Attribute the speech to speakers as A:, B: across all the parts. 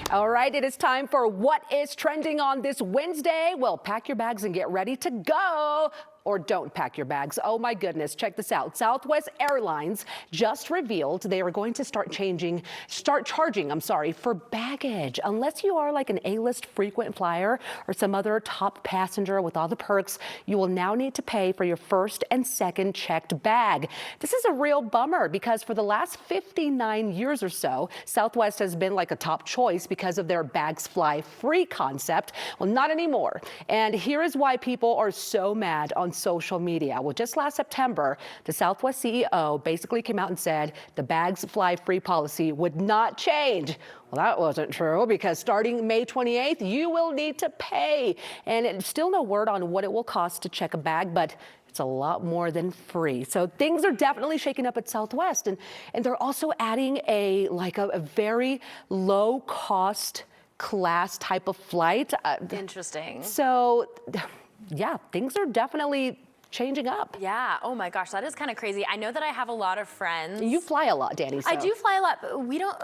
A: All right, it is time for What is Trending on this Wednesday. Well, pack your bags and get ready to go. Or don't pack your bags. Oh my goodness, check this out. Southwest Airlines just revealed they are going to start charging, for baggage. Unless you are like an A-list frequent flyer or some other top passenger with all the perks, you will now need to pay for your first and second checked bag. This is a real bummer because for the last 59 years or so, Southwest has been like a top choice because of their bags fly free concept. Well, not anymore. And here is why people are so mad on social media. Well, just last September, the Southwest CEO basically came out and said the bags fly free policy would not change. Well, that wasn't true because starting May 28th, you will need to pay. And it's still no word on what it will cost to check a bag, but it's a lot more than free. So things are definitely shaking up at Southwest. And they're also adding a very low cost class type of flight.
B: Interesting.
A: So yeah, things are definitely changing up.
B: Yeah. Oh my gosh, that is kind of crazy. I know that I have a lot of friends.
A: You fly a lot, Dani. So.
B: I do fly a lot, but we don't,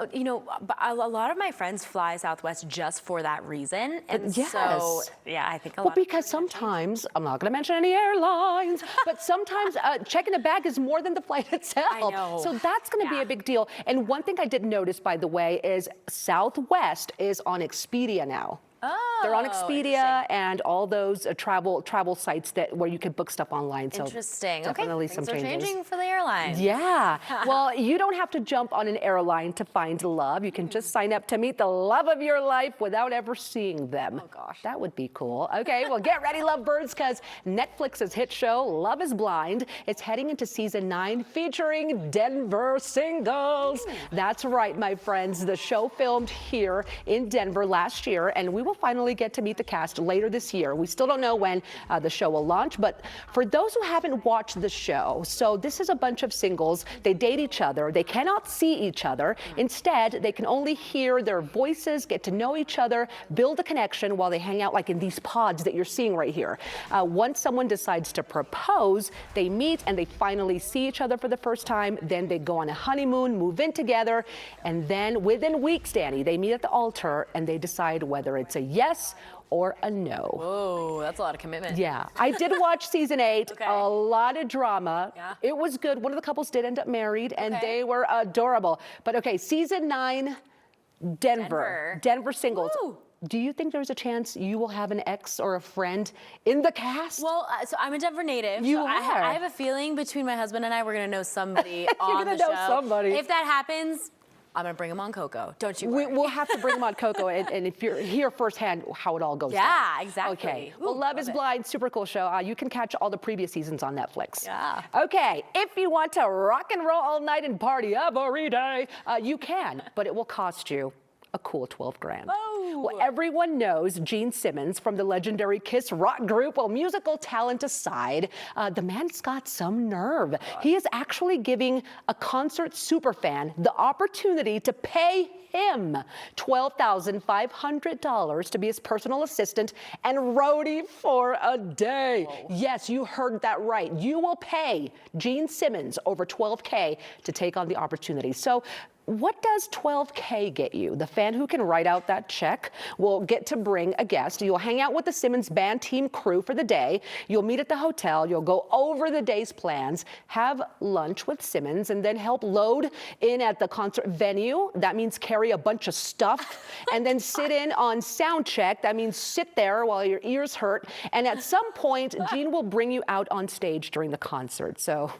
B: but a lot of my friends fly Southwest just for that reason. And
A: yes.
B: So, yeah, I think a lot.
A: Well, because sometimes, I'm not going to mention any airlines, but sometimes checking a bag is more than the flight itself.
B: I know.
A: So that's going to be a big deal. And one thing I did notice, by the way, is Southwest is on Expedia now.
B: Oh,
A: they're on Expedia and all those travel sites where you can book stuff online. So
B: interesting.
A: Definitely
B: okay.
A: some
B: Things
A: changes.
B: are changing for the airlines.
A: Yeah. Well, you don't have to jump on an airline to find love. You can just sign up to meet the love of your life without ever seeing them.
B: Oh gosh.
A: That would be cool. Okay, well, get ready, lovebirds, because Netflix's hit show Love is Blind is heading into season 9 featuring Denver singles. Ooh. That's right, my friends. The show filmed here in Denver last year, and we will finally get to meet the cast later this year. We still don't know when the show will launch, but for those who haven't watched the show, so this is a bunch of singles. They date each other. They cannot see each other. Instead, they can only hear their voices, get to know each other, build a connection while they hang out like in these pods that you're seeing right here. Once someone decides to propose, they meet and they finally see each other for the first time. Then they go on a honeymoon, move in together, and then within weeks, Dani, they meet at the altar and they decide whether it's a yes or a no.
B: Whoa, that's a lot of commitment.
A: Yeah, I did watch season 8,
B: Okay.
A: a lot of drama.
B: Yeah.
A: It was good. One of the couples did end up married and they were adorable. But okay, season 9, Denver singles.
B: Woo.
A: Do you think there's a chance you will have an ex or a friend in the cast?
B: Well, so I'm a Denver native.
A: You
B: so
A: are.
B: I have a feeling between my husband and I, we're gonna know somebody on the show.
A: You're gonna know somebody.
B: If that happens, I'm gonna bring him on Coco. Don't you worry.
A: We'll have to bring him on Coco, and if you're here firsthand, how it all goes down.
B: Yeah, exactly.
A: Okay.
B: Ooh,
A: well, Love is Blind, super cool show. You can catch all the previous seasons on Netflix.
B: Yeah.
A: Okay, if you want to rock and roll all night and party every day, you can, but it will cost you a cool 12 grand.
B: Oh.
A: Well, everyone knows Gene Simmons from the legendary Kiss rock group. Well, musical talent aside, the man's got some nerve. He is actually giving a concert superfan the opportunity to pay him $12,500 to be his personal assistant and roadie for a day. Whoa. Yes, you heard that right. You will pay Gene Simmons over $12K to take on the opportunity. So what does $12K get you? The fan who can write out that check will get to bring a guest. You'll hang out with the Simmons band team crew for the day. You'll meet at the hotel. You'll go over the day's plans, have lunch with Simmons, and then help load in at the concert venue. That means carry a bunch of stuff and then sit in on sound check. That means sit there while your ears hurt. And at some point, Gene will bring you out on stage during the concert. So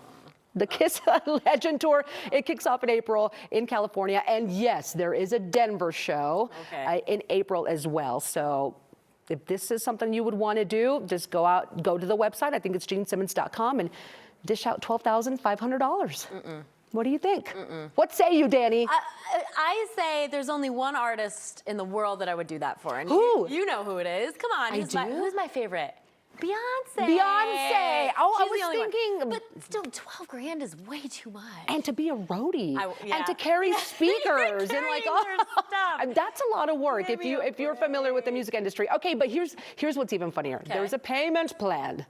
A: the Kiss Legend Tour, it kicks off in April in California. And yes, there is a Denver show in April as well. So if this is something you would want to do, just go to the website. I think it's genesimmons.com and dish out $12,500. What do you think? What say you, Dani?
B: I say there's only one artist in the world that I would do that for. And
A: who?
B: You know who it is. Come on. Who's my favorite? Beyonce.
A: Beyonce. Oh,
B: She's
A: I was thinking.
B: But still, 12 grand is way too much.
A: And to be a roadie.
B: Yeah.
A: And to carry speakers. And like,
B: stuff.
A: That's a lot of work if you're familiar with the music industry. Okay, but here's what's even funnier. There's a payment plan.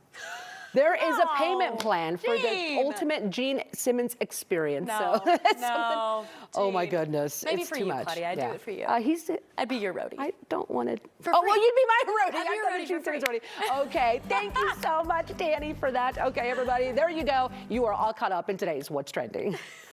A: There is a payment
B: No,
A: plan for the
B: Gene.
A: ultimate Gene Simmons experience.
B: No,
A: so that's
B: no,
A: oh my
B: Gene.
A: goodness.
B: Maybe
A: it's
B: for
A: too
B: you,
A: much.
B: Claudia. I'd do it for you.
A: I'd
B: be your roadie.
A: I don't want to.
B: For
A: Oh,
B: free.
A: well, you'd be my roadie.
B: I'd be your
A: I thought
B: roadie
A: Gene
B: for
A: Simmons roadie. Okay, thank you so much, Dani, for that. Okay, everybody, there you go. You are all caught up in today's What's Trending.